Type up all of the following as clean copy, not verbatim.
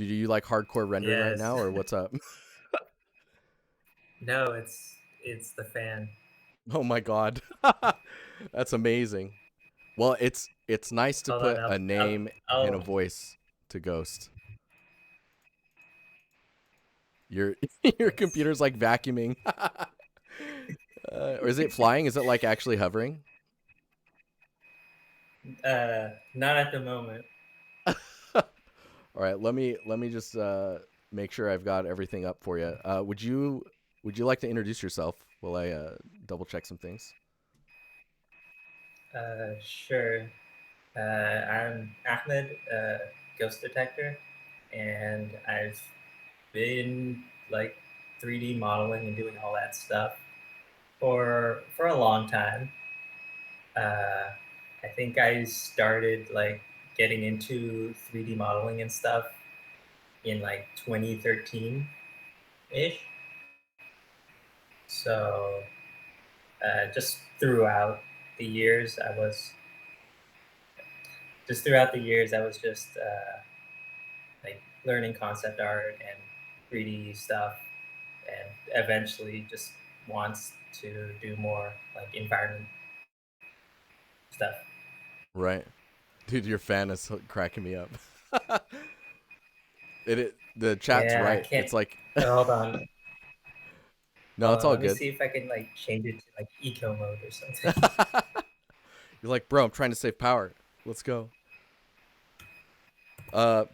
Do you like hardcore rendering right Yes. now, or what's up? No, it's the fan. Oh my god. That's amazing. Well, it's nice to Hold on, put a I'll, name and a I'll voice to Ghost. Your your it's computer's like vacuuming. Or is it flying? Is it like actually hovering? not at the moment. All right, let me just make sure I've got everything up for you. Would you like to introduce yourself while I double check some things? Sure. I'm Ahmed, ghost detector, and I've been like 3D modeling and doing all that stuff for a long time. Uh, I think I started like getting into 3D modeling and stuff in like 2013 ish. So just throughout the years, I was just like learning concept art and 3D stuff, and eventually just wants to do more like environment stuff. Right. Dude, your fan is cracking me up. The chat's Yeah, I right. can't. It's like Hold on. no, it's all Let me good. see if I can like change it to like eco mode or something. You're like, bro, I'm trying to save power. Let's go.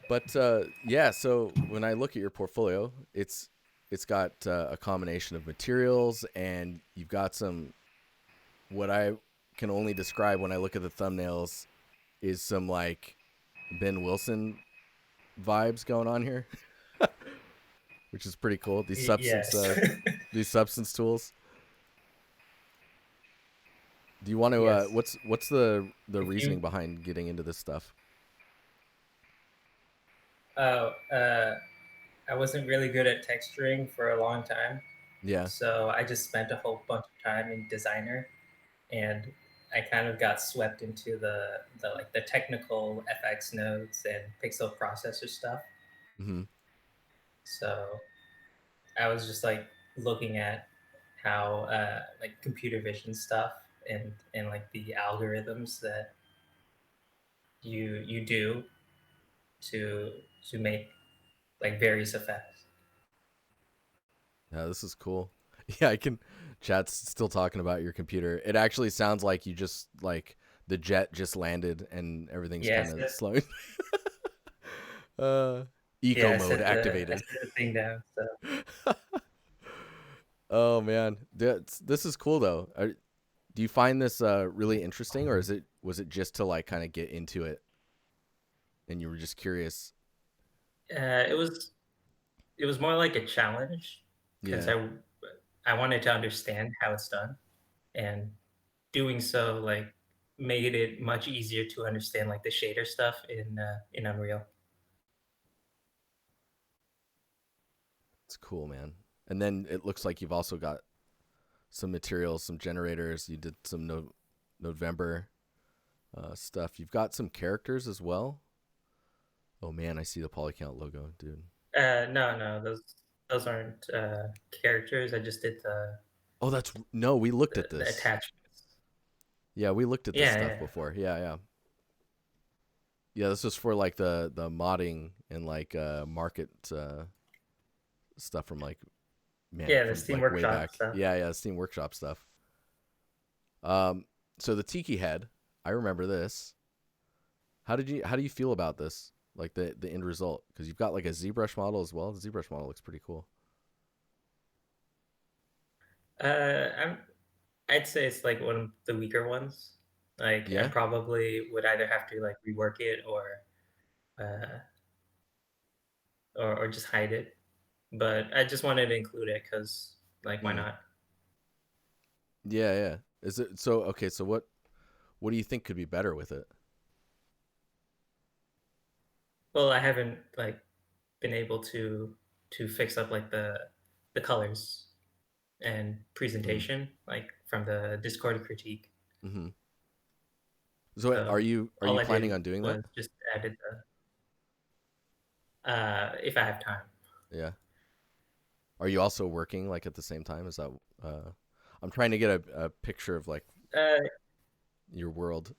But yeah. So when I look at your portfolio, it's got a combination of materials, and you've got some what I can only describe when I look at the thumbnails is some like Ben Wilson vibes going on here, which is pretty cool. Yes. These substance tools. Do you want to? Yes. What's the If you reasoning behind getting into this stuff? Oh, I wasn't really good at texturing for a long time, Yeah. so I just spent a whole bunch of time in Designer, and I kind of got swept into the like the technical FX nodes and pixel processor stuff. Hmm. So I was just like looking at how like computer vision stuff and like the algorithms that you do to to make like various effects. Yeah, this is cool. Yeah, I can. Chat's still talking about your computer. It actually sounds like you just like the jet just landed and everything's Yeah, kind of slowing. uh, yeah, Eco mode I activated. set the thing down. So Oh man, this is cool though. Do you find this really interesting, or was it just to like kind of get into it and you were just curious? it was more like a challenge because Yeah. I wanted to understand how it's done, and doing so like made it much easier to understand like the shader stuff in Unreal. It's cool, man. And then it looks like you've also got some materials, some generators. You did some November stuff. You've got some characters as well. Oh man, I see the polycount logo, dude. No, no, those aren't characters. I just did Oh, that's no. We looked at the this. attachments. Yeah, we looked at this Yeah, stuff yeah, before. Yeah, yeah, yeah. This was for like the modding and like market stuff from like man yeah. The from Steam like way Workshop back. stuff. Yeah, yeah. Steam Workshop stuff. Um, so the tiki head, I remember this. How do you feel about this? Like the end result, because you've got like a ZBrush model as well. The ZBrush model looks pretty cool. I'm I'd say it's like one of the weaker ones. Like I Yeah. probably would either have to like rework it uh, or just hide it. But I just wanted to include it because like why Mm. not? Yeah, yeah. Is it so? Okay, so what do you think could be better with it? Well, I haven't like been able to fix up like the colors and Mm. presentation like from the Discord critique. Hmm. So So are you all I planning did on doing that? was just added the if I have time. Yeah. Are you also working like at the same time? Is that uh I'm trying to get a picture of like Uh, your world.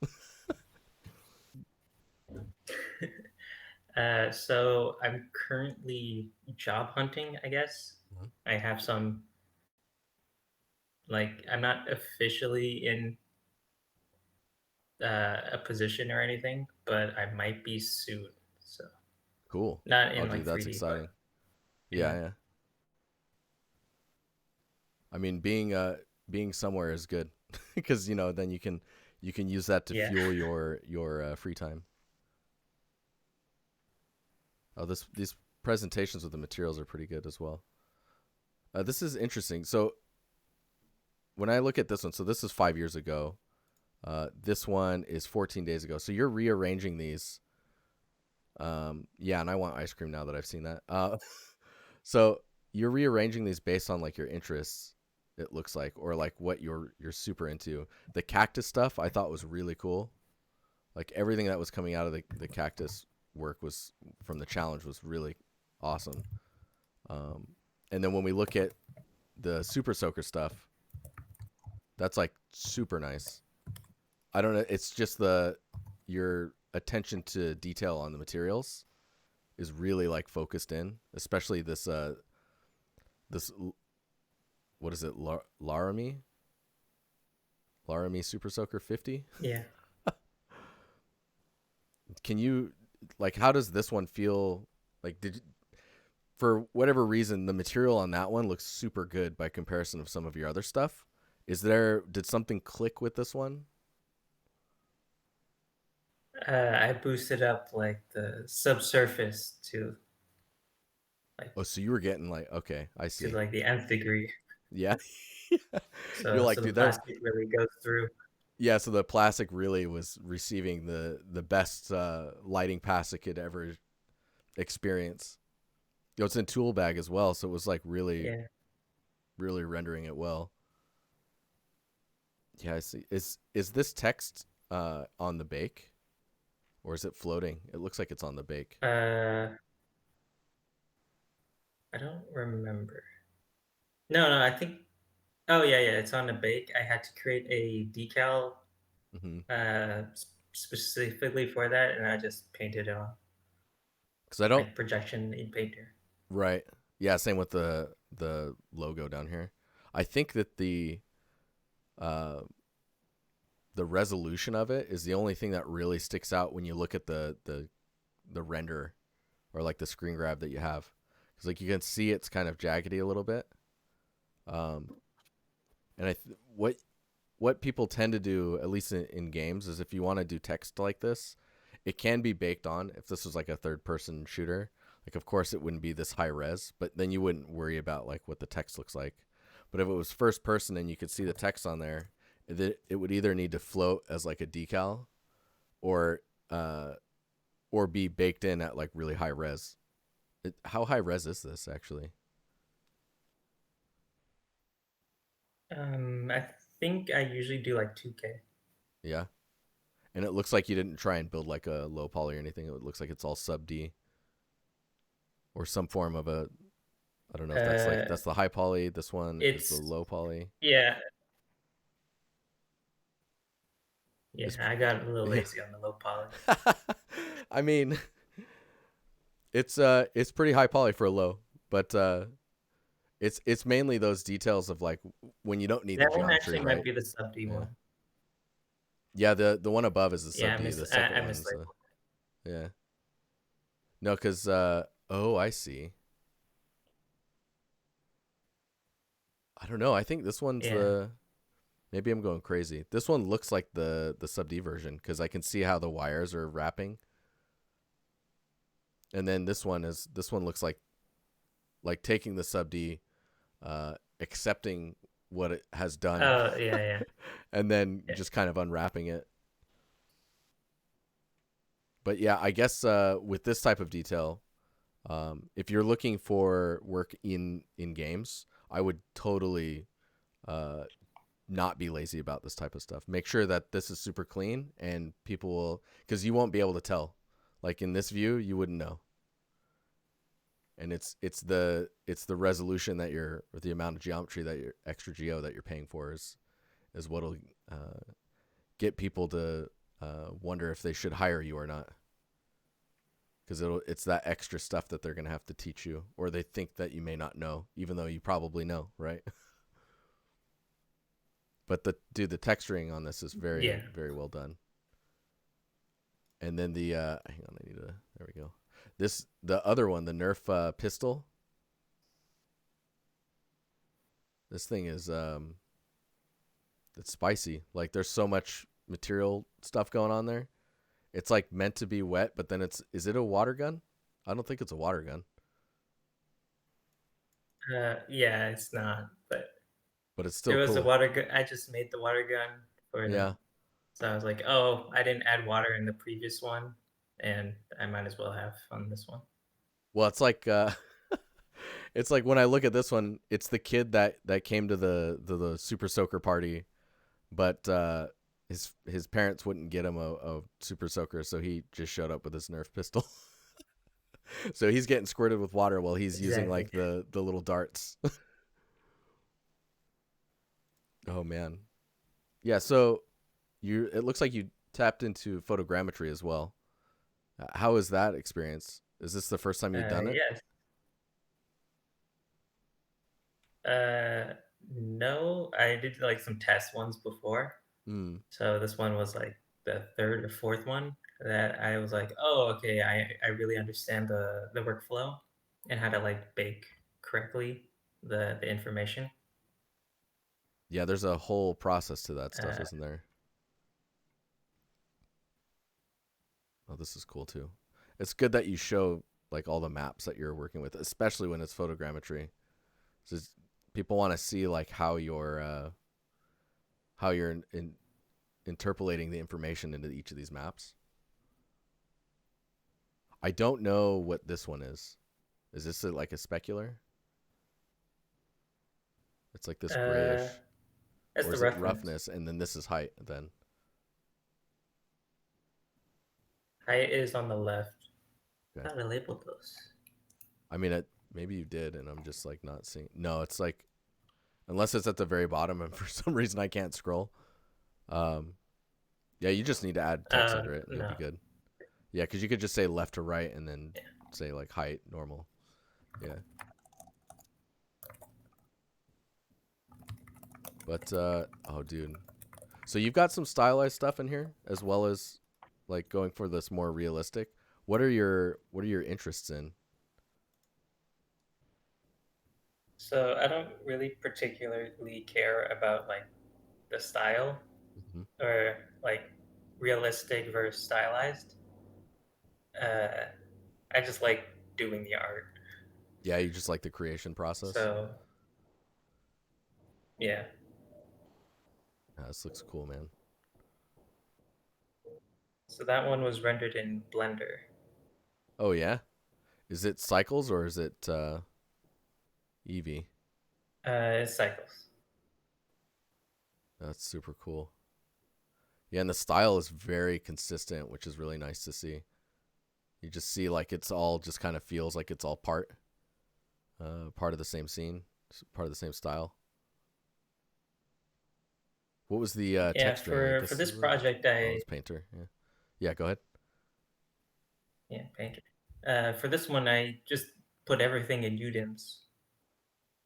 so I'm currently job hunting, I guess. Mhm. I have some, like, I'm not officially in a position or anything, but I might be soon. So Cool. not Oh, in dude, like that's 3D, but exciting. Yeah, in yeah. I mean, being somewhere is good because then you can use that to yeah, fuel your free time. Oh, this these presentations with the materials are pretty good as well. This is interesting. So when I look at this one, so this is 5 years ago. This one is 14 days ago. So you're rearranging these. Yeah, and I want ice cream now that I've seen that. So you're rearranging these based on like your interests. It looks like, or like what you're super into. The cactus stuff I thought was really cool. Like everything that was coming out of the cactus work was from the challenge was really awesome. Um, and then when we look at the super soaker stuff, that's like super nice. I don't know. It's just your attention to detail on the materials is really like focused in, especially this what is it, Laramie Super Soaker 50. yeah. Can you like how does this one feel? Like did for whatever reason the material on that one looks super good by comparison of some of your other stuff? Did something click with this one? I boosted up like the subsurface like Oh, so you were getting like okay, I to see. like the nth degree, Yeah. You're so like, the dude, there. plastic really goes through. Yeah, so the plastic really was receiving the best lighting pass it could ever experience. It's in tool bag as well, so it was like really Yeah. really rendering it well. Yeah, I see. Is this text on the bake or is it floating? It looks like it's on the bake. I don't remember. No, no, I think. Oh yeah, yeah. It's on the bake. I had to create a decal Mm-hmm. specifically for that, and I just painted it on Because I don't. like projection in Painter. Right. Yeah. Same with the logo down here. I think that uh the resolution of it is the only thing that really sticks out when you look at the render or like the screen grab that you have, because like you can see it's kind of jaggedy a little bit. Um, and what people tend to do, at least in games, is if you want to do text like this, it can be baked on. If this was like a third person shooter, like of course it wouldn't be this high res, but then you wouldn't worry about like what the text looks like. But if it was first person and you could see the text on there, it would either need to float as like a decal or uh, or be baked in at like really high res. How high res is this actually? I think I usually do like 2K. Yeah, and it looks like you didn't try and build like a low poly or anything. It looks like it's all sub D or some form of a. I don't know if that's like Uh, that's the high poly. This one is the it's low poly. yeah, yeah. It's I got a little yeah. lazy on the low poly. I mean, it's pretty high poly for a low, but it's mainly those details of like when you don't need the That one geometry, actually might right? be the sub D Yeah. one. Yeah, the one above is the Yeah, sub D. The second I one's mislabeled. yeah. No, because oh, I see. I don't know. I think this one's Yeah. the. Maybe I'm going crazy. This one looks like the sub D version because I can see how the wires are wrapping, and then this one looks like taking the sub D, accepting what it has done, Oh yeah, yeah, and then yeah. just kind of unwrapping it. But yeah, I guess with this type of detail, if you're looking for work in games, I would totally uh, not be lazy about this type of stuff. Make sure that this is super clean and people will, because you won't be able to tell. Like in this view, you wouldn't know. and it's the resolution that you're, or the amount of geometry that you're, extra geo that you're paying for is what'll uh, get people to wonder if they should hire you or not, because it's that extra stuff that they're gonna have to teach you, or they think that you may not know, even though you probably know, right? But the texturing on this is very Yeah. very well done. And then the hang on, I need to, there we go. The other one, the Nerf pistol. This thing is it's spicy. Like there's so much material stuff going on there. It's like meant to be wet, but then is it a water gun? I don't think it's a water gun, Yeah, it's not, but but it's still there was a cool. water gun. I just made the water gun for the. Yeah. So I was like, oh, I didn't add water in the previous one, and I might as well have on this one. Well, it's like it's like when I look at this one, it's the kid that came to the Super Soaker party, but his parents wouldn't get him a Super Soaker, so he just showed up with his Nerf pistol. So he's getting squirted with water while he's using Exactly. like the little darts. Oh man. Yeah, so it looks like you tapped into photogrammetry as well. How is that experience? Is this the first time you've done it? Yes. Uh, no, I did like some test ones before. Mm. So this one was like the third or fourth one that I was like, oh, okay, I really understand the workflow and how to like bake correctly the information. Yeah, there's a whole process to that stuff, Uh, isn't there? Oh, this is cool too. It's good that you show like all the maps that you're working with, especially when it's photogrammetry. Just people want to see like how you're interpolating the information into each of these maps. I don't know what this one is. Is this like a specular? It's like this uh, grayish, that's or the is it reference. roughness and then this is height? Then Height is on the left. okay. I thought I labeled those. I mean, maybe you did, and I'm just like not seeing. No, it's like unless it's at the very bottom, and for some reason I can't scroll. Um, yeah, you just need to add text under it, and you'll No. be good. Yeah, because you could just say left to right, and then Yeah. say like height normal. Yeah, but oh, dude. So you've got some stylized stuff in here as well as like going for this more realistic. What are your interests in? So I don't really particularly care about like the style Mm-hmm. or like realistic versus stylized. Uh, I just like doing the art. Yeah, you just like the creation process. So yeah. Yeah, this looks cool, man. So that one was rendered in Blender. Oh yeah, is it cycles or is it Eevee? It cycles. That's super cool. Yeah, and the style is very consistent, which is really nice to see. You just see like it's all just kind of feels like it's all part of the same scene, part of the same style. What was the Yeah, texturing? I for guess this this was project oh, I it's Painter. Yeah, yeah. Go ahead. yeah, Painter. For this one I just put everything in UDIMs.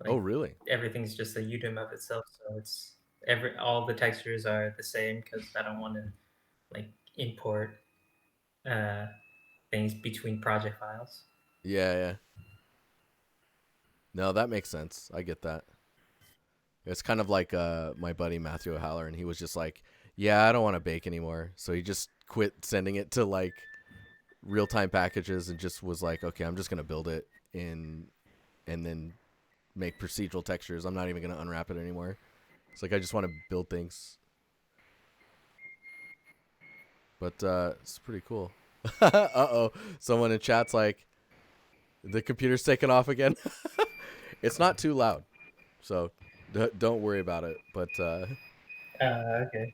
Oh, Like really? everything's just a UDIM of itself, so it's all the textures are the same because I don't want to like import uh, things between project files. Yeah, yeah. No, that makes sense. I get that. It's kind of like my buddy Matthew O'Haller, and he was just like, "Yeah, I don't want to bake anymore," so he just quit sending it to like real time packages and just was like, "Okay, I'm just gonna build it in, and then make procedural textures. I'm not even gonna unwrap it anymore." It's like I just want to build things, but it's pretty cool. Uh-oh, someone in chat's like, "The computer's taking off again." It's not too loud, so don't worry about it. But Okay,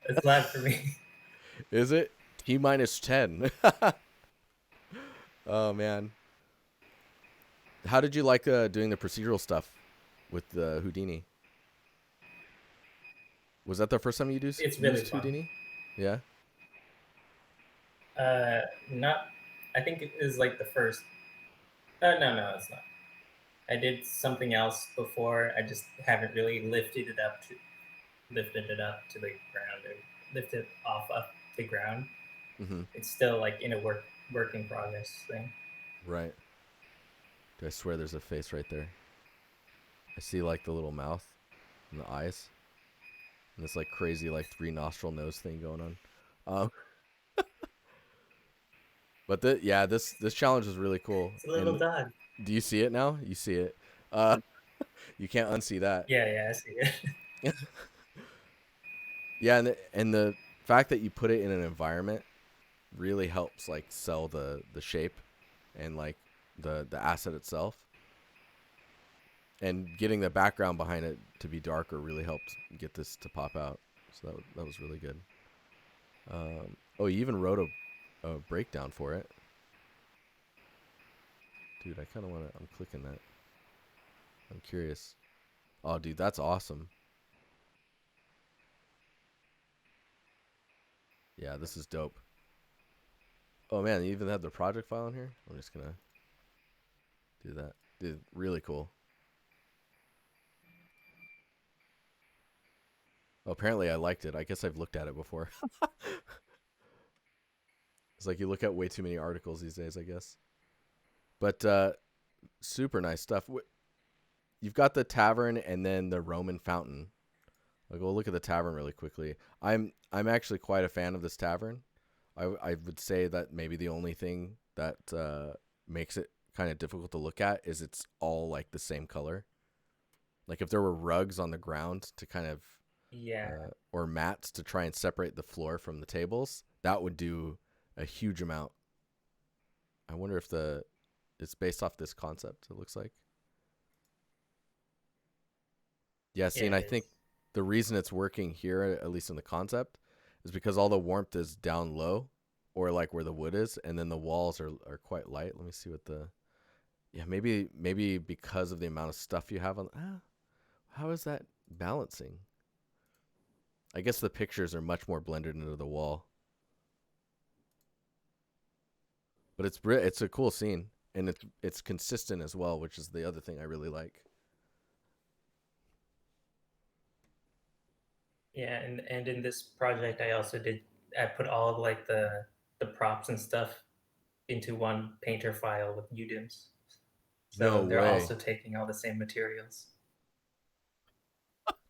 it's loud for me. is it T minus 10? Oh man. How did you like doing the procedural stuff with the Houdini? Was that the first time you It's really used fun. Houdini? Yeah. Not. I think it is like the first. No, no, it's not. I did something else before. I just haven't really lifted it up to the ground or lifted off of the ground. Mm-hmm. It's still like in a work in progress thing. Right. Dude, I swear there's a face right there. I see like the little mouth and the eyes and this like crazy like three nostril nose thing going on. Um, but yeah, this challenge is really cool. It's a little And dog. do you see it now? You see it. Uh, you can't unsee that. Yeah, yeah, I see it. Yeah, and the fact that you put it in an environment really helps like sell the shape and like the asset itself. And getting the background behind it to be darker really helped get this to pop out. So that was really good. Oh, you even wrote a breakdown for it, dude. I kind of want to. I'm clicking that. I'm curious. Oh, dude, that's awesome. Yeah, this is dope. Oh man, you even have the project file in here. I'm just gonna do that. Dude, really cool. Oh, apparently I liked it. I guess I've looked at it before. It's like you look at way too many articles these days, I guess. But super nice stuff. You've got the tavern and then the Roman fountain. I'll go look at the tavern really quickly. I'm actually quite a fan of this tavern. I would say that maybe the only thing that makes it kind of difficult to look at is it's all like the same color. Like if there were rugs on the ground to kind of Yeah, or mats to try and separate the floor from the tables, that would do a huge amount. I wonder if the it's based off this concept. It looks like. Yeah, see, yeah, and I it is. think the reason it's working here, at least in the concept, is because all the warmth is down low, or like where the wood is, and then the walls are quite light. Let me see what the yeah maybe because of the amount of stuff you have on. How is that balancing? I guess the pictures are much more blended into the wall, but it's a cool scene and it's consistent as well, which is the other thing I really like. Yeah, and in this project, I also did. I put all of like the props and stuff into one painter file with UDIMs. No So they're way, also taking all the same materials.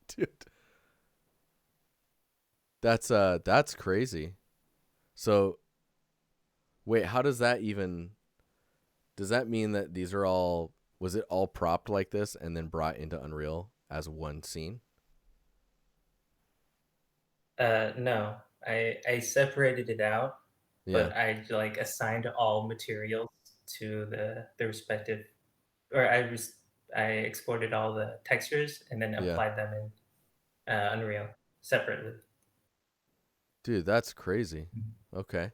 dude. That's crazy. So wait, how does that even? Does that mean that these are all? Was it all propped like this and then brought into Unreal as one scene? No, I separated it out, Yeah, but I like assigned all materials to the respective, or I exported all the textures and then yeah, applied them in Unreal separately. dude, that's crazy. Okay,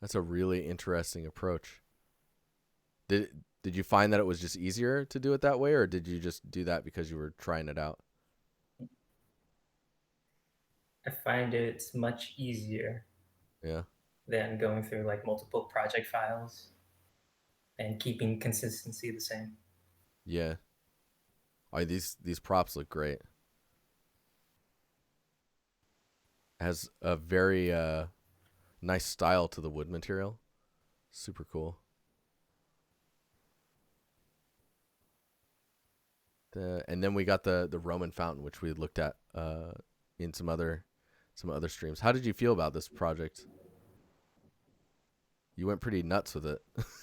that's a really interesting approach. Did you find that it was just easier to do it that way, or did you just do that because you were trying it out? I find it's much easier Yeah, than going through like multiple project files and keeping consistency the same. yeah. Oh, these props look great. It has a very nice style to the wood material. Super cool. And then we got the Roman fountain, which we looked at in some other streams. How did you feel about this project? You went pretty nuts with it.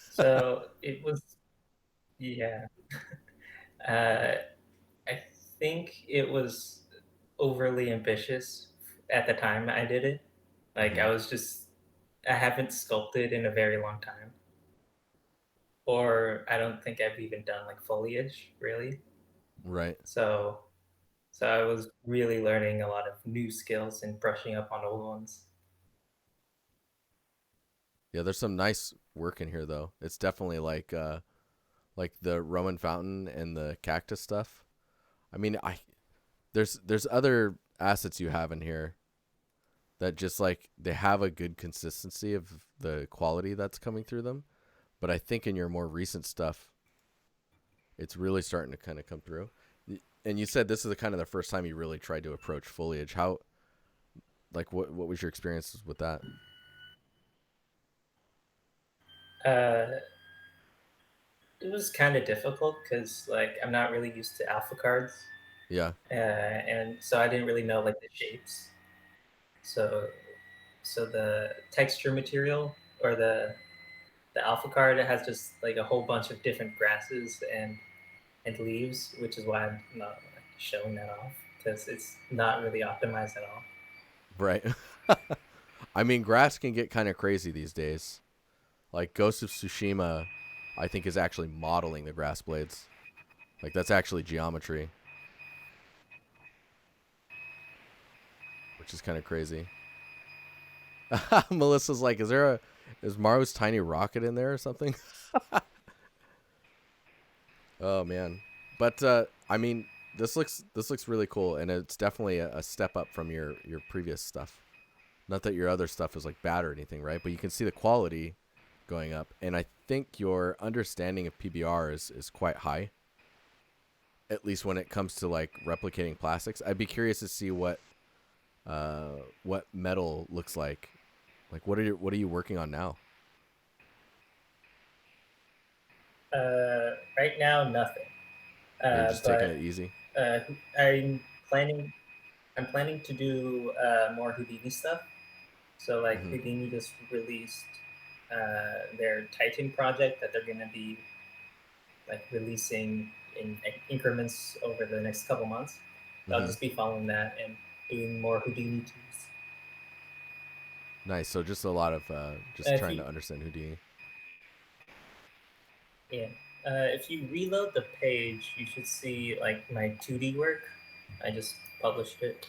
So it was, yeah. Uh, I think it was overly ambitious at the time I did it. Like Hmm. I haven't sculpted in a very long time, or I don't think I've even done like foliage really. Right. So, so I was really learning a lot of new skills and brushing up on old ones. Yeah, there's some nice work in here though. It's definitely like the Roman fountain and the cactus stuff. I mean, I there's other assets you have in here that just like they have a good consistency of the quality that's coming through them. But I think in your more recent stuff, it's really starting to kind of come through. And you said this is the kind of the first time you really tried to approach foliage. How like what was your experiences with that? Uh, it was kind of difficult because like I'm not really used to alpha cards, Yeah. and so I didn't really know like the shapes. So so the texture material or the alpha card has just like a whole bunch of different grasses and leaves, which is why I'm not like, showing that off because it's not really optimized at all. Right. I mean, grass can get kind of crazy these days. Like Ghost of Tsushima, I think is actually modeling the grass blades. Like that's actually geometry, which is kind of crazy. Melissa's like, is Maru's tiny rocket in there or something? Oh man, but I mean, this looks really cool, and it's definitely a step up from your previous stuff. Not that your other stuff is like bad or anything, right? But you can see the quality going up, and I think your understanding of PBR is quite high, at least when it comes to like replicating plastics. I'd be curious to see what metal looks like. Like what are you working on now? Right now, nothing. Are you just taking But it easy? uh, I'm planning. I'm planning to do more Houdini stuff. So like Mm-hmm. Houdini just released their Titan project that they're going to be like releasing in increments over the next couple months. I'll Mm-hmm. just be following that and doing more Houdini tools. Nice. So just a lot of just If trying you to understand Houdini. Yeah, if you reload the page, you should see like my 2D work. I just published it.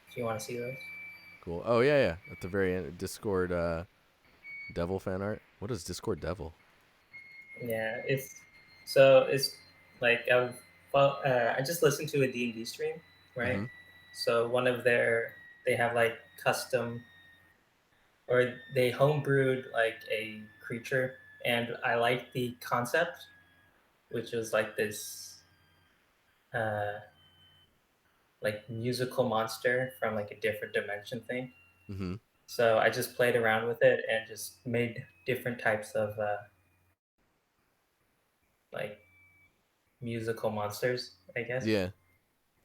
If you want to see those. Cool. Oh yeah, yeah. At the very end, Discord Devil fan art. What is Discord Devil? Yeah, it's like I just listened to a D&D stream, right? Mm-hmm. So one of their they have like custom or they homebrewed like a creature, and I like the concept, which was like this uh, like musical monster from like a different dimension thing. Mm-hmm. So I just played around with it and just made different types of like musical monsters, I guess. Yeah.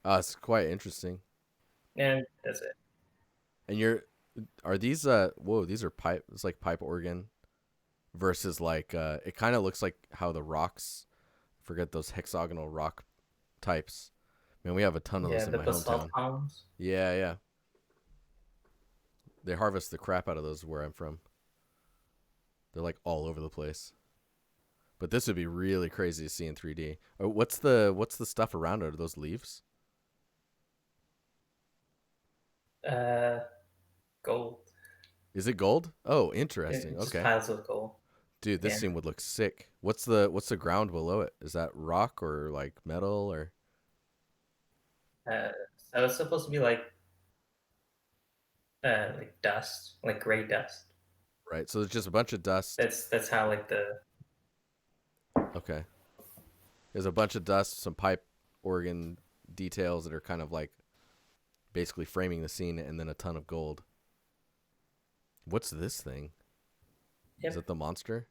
It's quite interesting. And that's it. And are these whoa, these are pipe it's like pipe organ versus like it kind of looks like how the rocks forget those hexagonal rock types. Man, we have a ton of Yeah, those in the my basalt hometown. columns. Yeah, yeah. They harvest the crap out of those where I'm from. They're like all over the place. But this would be really crazy to see in 3D. What's the stuff around it? Are those leaves? Uh, Gold. Is it gold? Oh, interesting. Just Okay. piles of gold. Dude, this Yeah. scene would look sick. What's the ground below it? Is that rock or like metal or Uh, so it's supposed to be like dust, like gray dust. right? So there's just a bunch of dust. That's how like the Okay. There's a bunch of dust, some pipe organ details that are kind of like basically framing the scene, and then a ton of gold. What's this thing? Is yep. it the monster?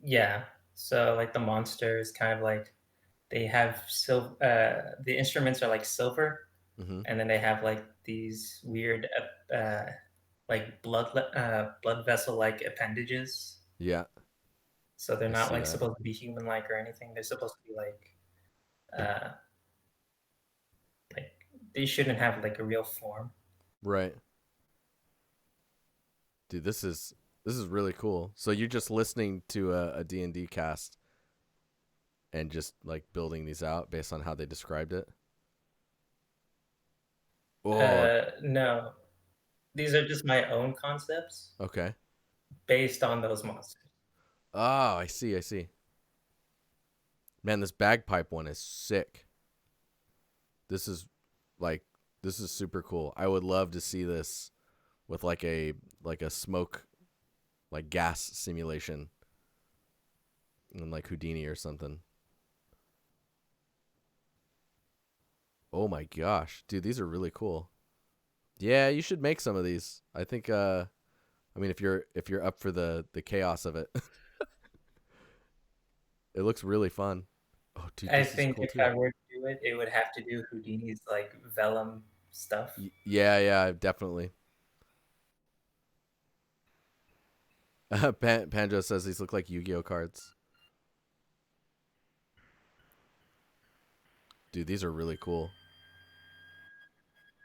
Yeah. So like the monster is kind of like they have silver. The instruments are like silver, Mm-hmm. and then they have like these weird like blood vessel like appendages. Yeah, So they're I not see like that. supposed to be human like or anything. They're supposed to be uh like they shouldn't have like a real form. Right. Dude, this is really cool. So you're just listening to a D&D cast and just like building these out based on how they described it. Oh, No. These are just my own concepts Okay. based on those monsters. Oh, I see. I see. Man, this bagpipe one is sick. This is like this is super cool. I would love to see this with like a smoke like gas simulation and like Houdini or something. Oh my gosh, dude, these are really cool. Yeah, you should make some of these. I think I mean if you're up for the chaos of it. It looks really fun. Oh, dude, I this is think cool if too. I were to do it, it would have to do Houdini's like vellum stuff. Yeah, yeah, definitely. Panjo says these look like Yu-Gi-Oh cards. Dude, these are really cool.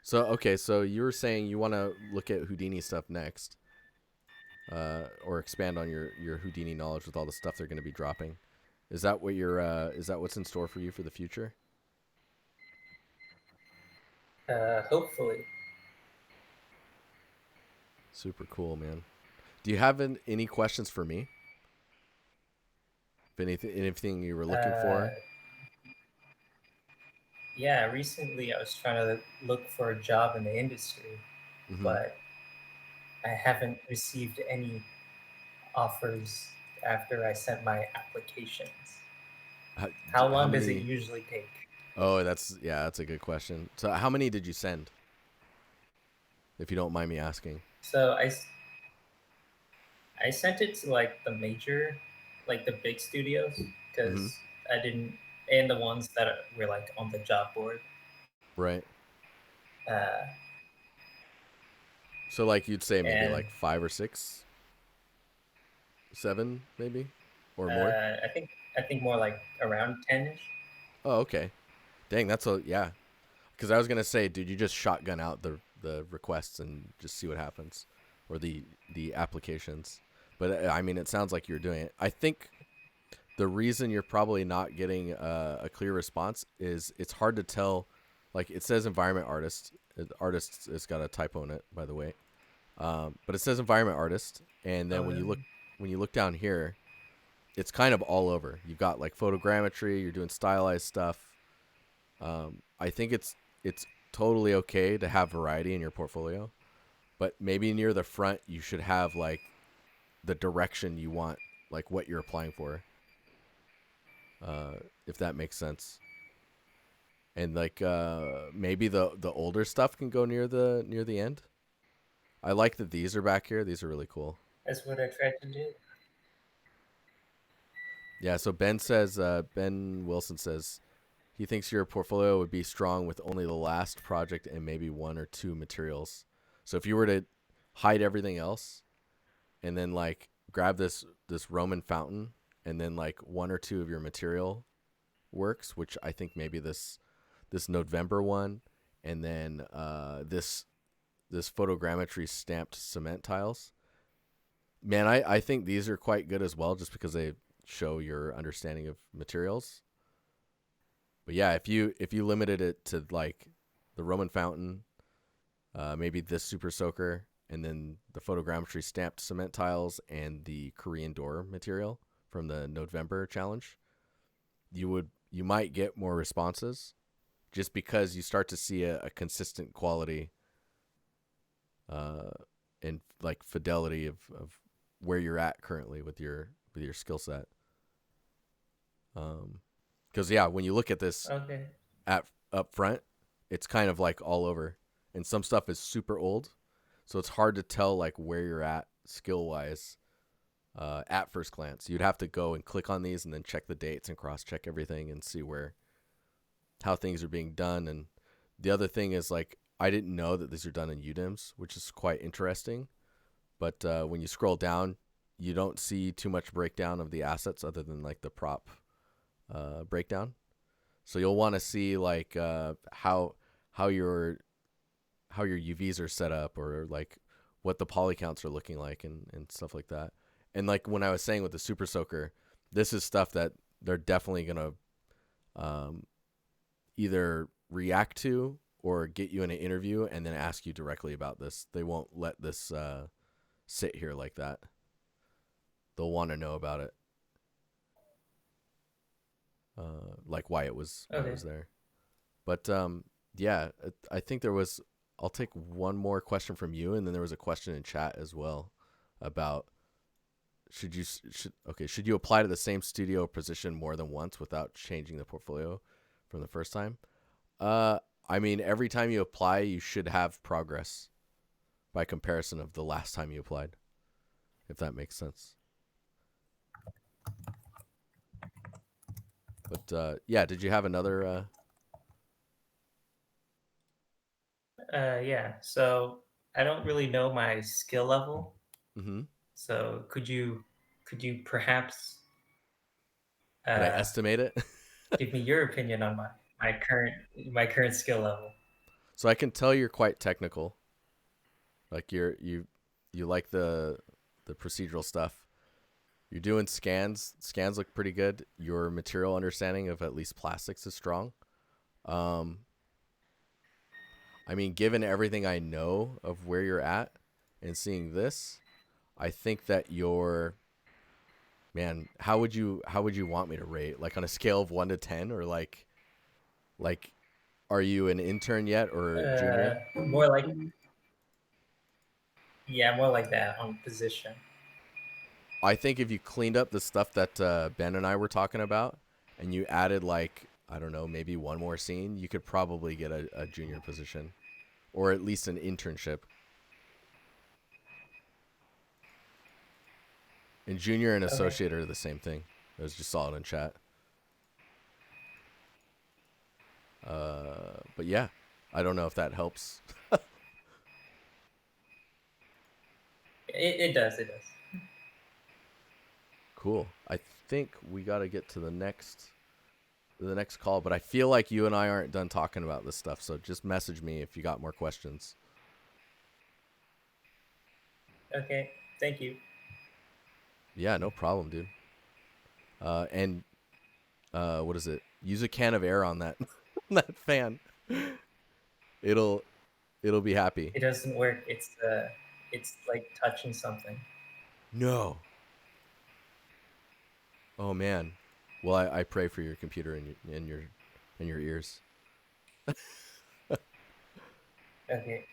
So, okay, so you were saying you want to look at Houdini stuff next, or expand on your Houdini knowledge with all the stuff they're going to be dropping. Is that what you're? Is that what's in store for you for the future? Hopefully. Super cool, man. Do you have any questions for me? If anything you were looking Uh, for? yeah, recently I was trying to look for a job in the industry, Mm-hmm. but I haven't received any offers after I sent my applications. How How long does it many? usually take? Oh, that's a good question. So, how many did you send? If you don't mind me asking. So I sent it to like the major, like the big studios, Mm-hmm. because I didn't, and the ones that were like on the job board. Right. Uh, So, like you'd say maybe and like 5 or 6, 7, maybe, or more. I think more like around 10ish. Oh, okay. Dang, that's a yeah. Because I was gonna say, dude, you just shotgun out the requests and just see what happens, or the applications. But I mean, it sounds like you're doing it. I think the reason you're probably not getting a clear response is it's hard to tell. Like it says environment artist. Artist has got a typo in it, by the way. But it says environment artist, and then Oh, really? when you look down here, it's kind of all over. You've got like photogrammetry. You're doing stylized stuff. I think it's totally okay to have variety in your portfolio, but maybe near the front you should have like the direction you want, like what you're applying for, uh, if that makes sense. And like maybe the older stuff can go near the end. I like that these are back here. These are really cool. That's what I tried to do. Yeah. So Ben Wilson says he thinks your portfolio would be strong with only the last project and maybe 1 or 2 materials. So if you were to hide everything else and then like grab this Roman fountain and then like 1 or 2 of your material works, which I think maybe this November one, and then this photogrammetry stamped cement tiles. Man, I think these are quite good as well, just because they show your understanding of materials. But yeah, if you limited it to like the Roman fountain, maybe this super soaker, and then the photogrammetry stamped cement tiles and the Korean door material from the November challenge, you might get more responses just because you start to see a consistent quality uh, and like fidelity of where you're at currently with your skill set. Because yeah, when you look at this Okay. at up front, it's kind of like all over, and some stuff is super old, so it's hard to tell like where you're at skill wise at first glance. You'd have to go and click on these and then check the dates and cross check everything and see where how things are being done. And the other thing is like I didn't know that these are done in UDIMs, which is quite interesting. But when you scroll down, you don't see too much breakdown of the assets other than like the prop breakdown. So you'll want to see like how your how your UVs are set up, or like what the poly counts are looking like, and stuff like that. And like when I was saying with the super soaker, this is stuff that they're definitely gonna um, either react to or get you in an interview and then ask you directly about this. They won't let this sit here like that. They'll want to know about it, like why it Okay. was there. But yeah, I think there was. I'll take one more question from you, and then there was a question in chat as well about should you apply to the same studio position more than once without changing the portfolio from the first time? Uh, I mean, every time you apply, you should have progress by comparison of the last time you applied, if that makes sense. But yeah, did you have another? Yeah. So I don't really know my skill level. Mm-hmm. So could you perhaps Could I uh, estimate it? give me your opinion on my current my current skill level? So I can tell you're quite technical. Like you like the procedural stuff. You're doing scans. Scans look pretty good. Your material understanding of at least plastics is strong. Um, I mean, given everything I know of where you're at and seeing this, I think that you're man. How would you want me to rate? Like on a scale of 1 to 10, or like are you an intern yet or junior? More like yeah, more like that on position. I think if you cleaned up the stuff that Ben and I were talking about, and you added like I don't know, maybe one more scene, you could probably get a junior position or at least an internship. And junior and Okay. associate are the same thing. I was just saw it in chat. But yeah, I don't know if that helps. It does. It does. Cool. I think we got to get to the next call, but I feel like you and I aren't done talking about this stuff. So just message me if you got more questions. Okay. Thank you. Yeah, no problem, dude. And what is it? Use a can of air on that that fan. It'll it'll be happy. It doesn't work. It's like touching something. No. Oh man. Well, I pray for your computer and your ears. Okay.